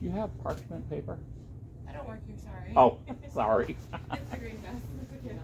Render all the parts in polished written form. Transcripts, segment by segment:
Do you have parchment paper? I don't work here, sorry. Oh, sorry. It's a green desk. It's okay.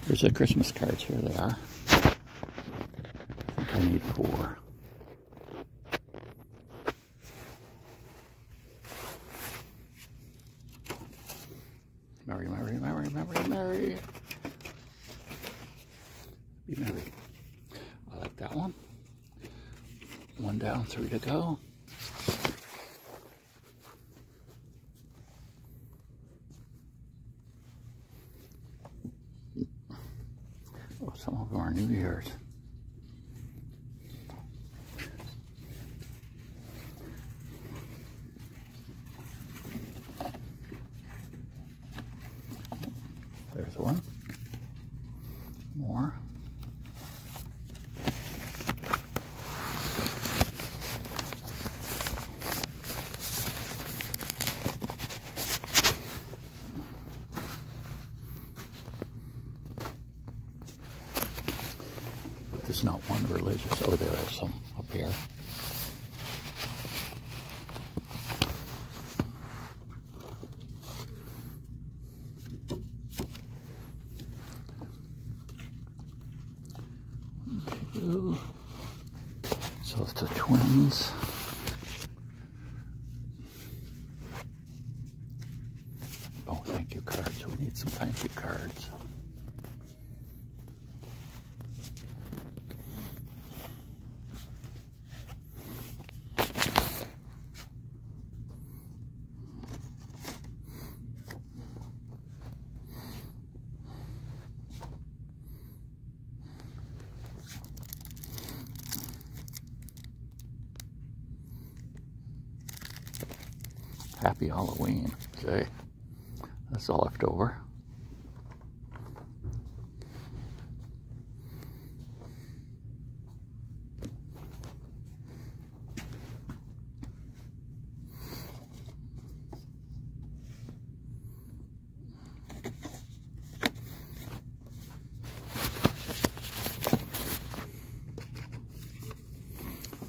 There's the Christmas cards. Here they are. I think I need 4. Merry, merry, merry, merry, merry. Be merry. I like that one. 1 down, 3 to go. Oh, some of them are New Year's. There's one. More. There's not one religious. Oh, there are some up here. Two. So it's the twins. Oh, thank you cards. We need some thank you cards. Happy Halloween. Okay. That's all left over.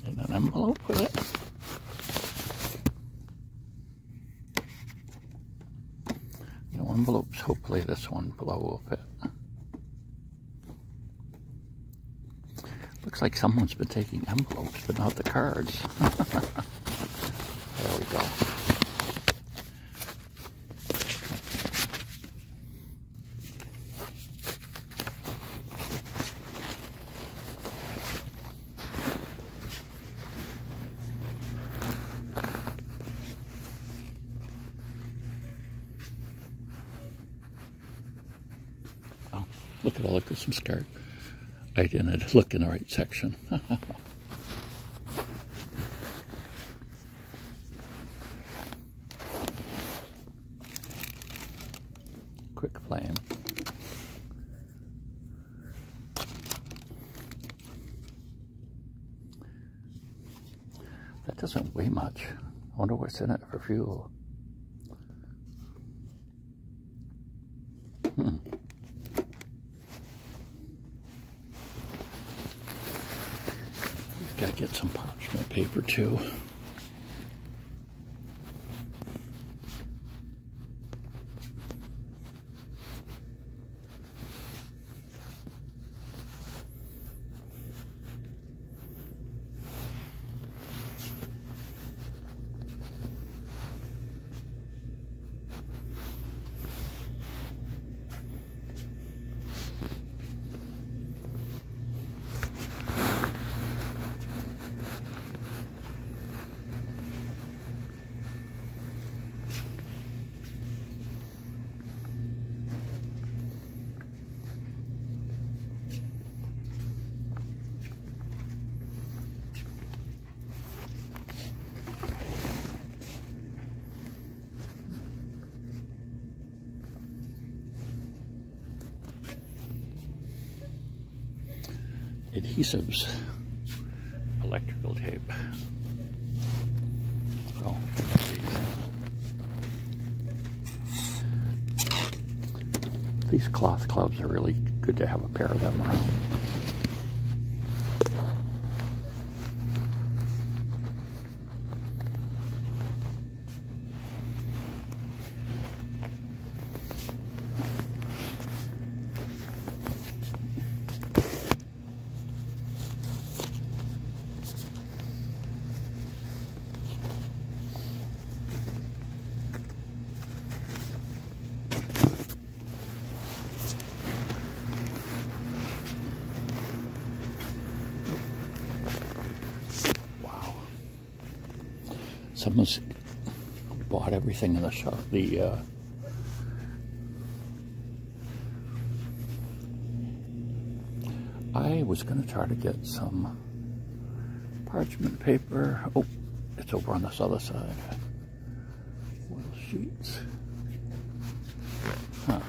And an envelope with it. Envelopes, hopefully this one below will fit. Looks like someone's been taking envelopes, but not the cards. There we go. Look at all the Christmas cards. I didn't look in the right section. Quick flame. That doesn't weigh much. I wonder what's in it for fuel. Gotta get some parchment paper too. adhesives, electrical tape. So, these cloth gloves are really good to have a pair of them around. Someone's bought everything in the shop. I was going to try to get some parchment paper. Oh, it's over on this other side. Oil sheets. Huh.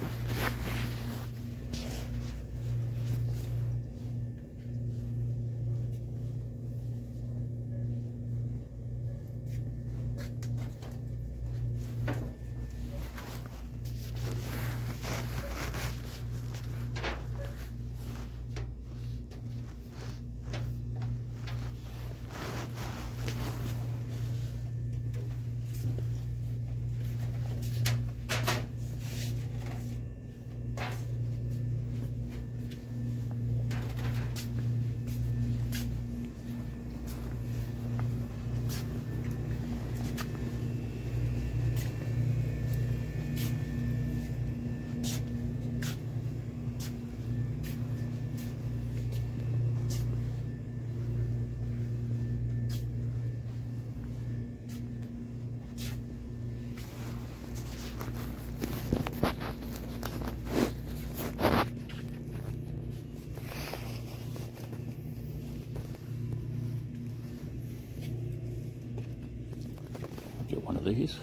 Get one of these.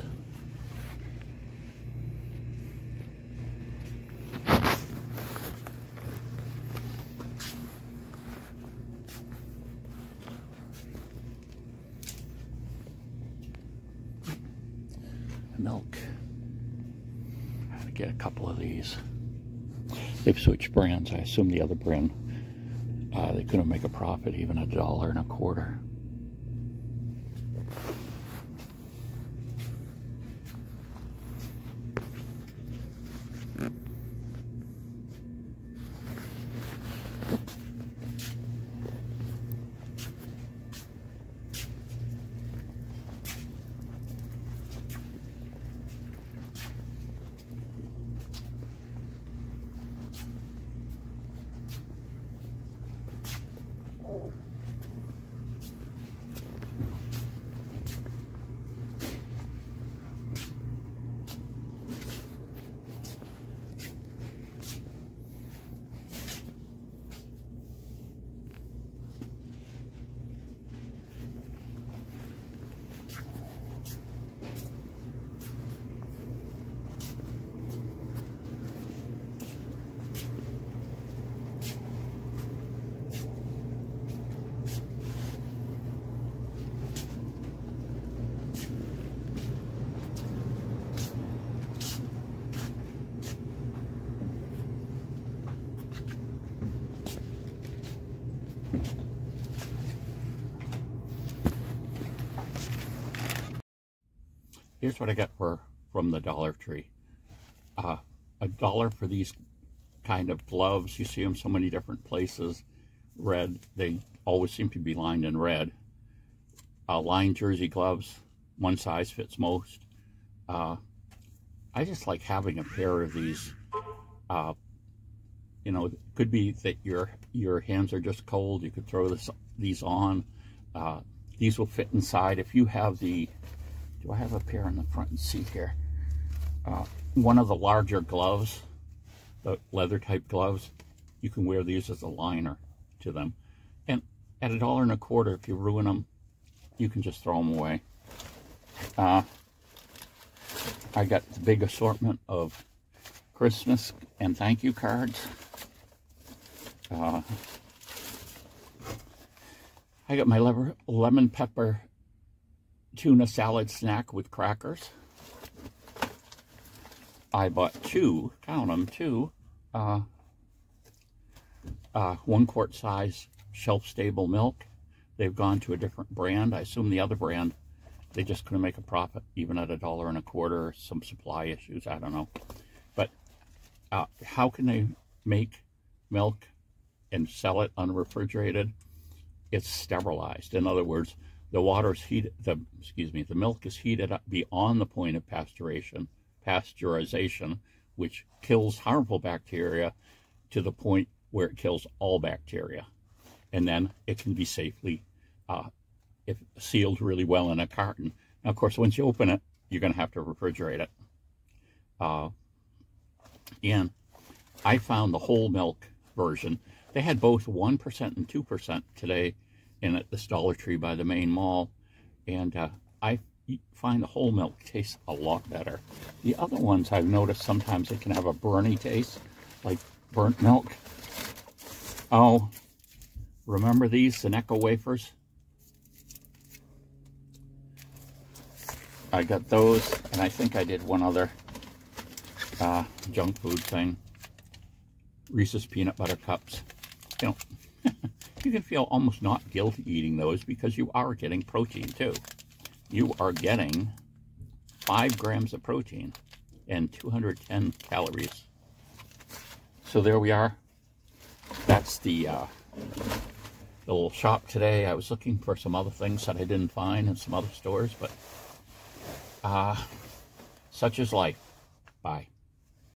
Milk. I had to get a couple of these. They've switched brands. I assume the other brand, they couldn't make a profit, even $1.25. Here's what I got from the Dollar Tree. $1 for these kind of gloves. You see them so many different places. Red. They always seem to be lined in red. Lined jersey gloves. One size fits most. I just like having a pair of these. You know, it could be that your hands are just cold. You could throw these on. These will fit inside. If you have the... Do I have a pair in the front seat here? One of the larger gloves, the leather type gloves, you can wear these as a liner to them. And at $1.25, if you ruin them, you can just throw them away. I got the big assortment of Christmas and thank you cards. I got my lemon pepper tuna salad snack with crackers. I bought two, count them, two 1 quart size shelf-stable milk. They've gone to a different brand. I assume the other brand, they just couldn't make a profit, even at $1.25. Some supply issues, I don't know. But how can they make milk and sell it unrefrigerated? It's sterilized. In other words, the water's heated. The milk is heated up beyond the point of pasteurization, which kills harmful bacteria to the point where it kills all bacteria, and then it can be safely if sealed really well in a carton. Now, of course, once you open it, you're going to have to refrigerate it. And I found the whole milk version. They had both 1% and 2% today in at this Dollar Tree by the main mall, and I find the whole milk tastes a lot better. The other ones I've noticed sometimes it can have a burny taste, like burnt milk. Oh, remember these, the Necco wafers? I got those, and I think I did one other junk food thing. Reese's Peanut Butter Cups. You know, you can feel almost not guilty eating those because you are getting protein too. You are getting 5 grams of protein and 210 calories. So there we are. That's the little shop today. I was looking for some other things that I didn't find in some other stores, but such is life. Bye.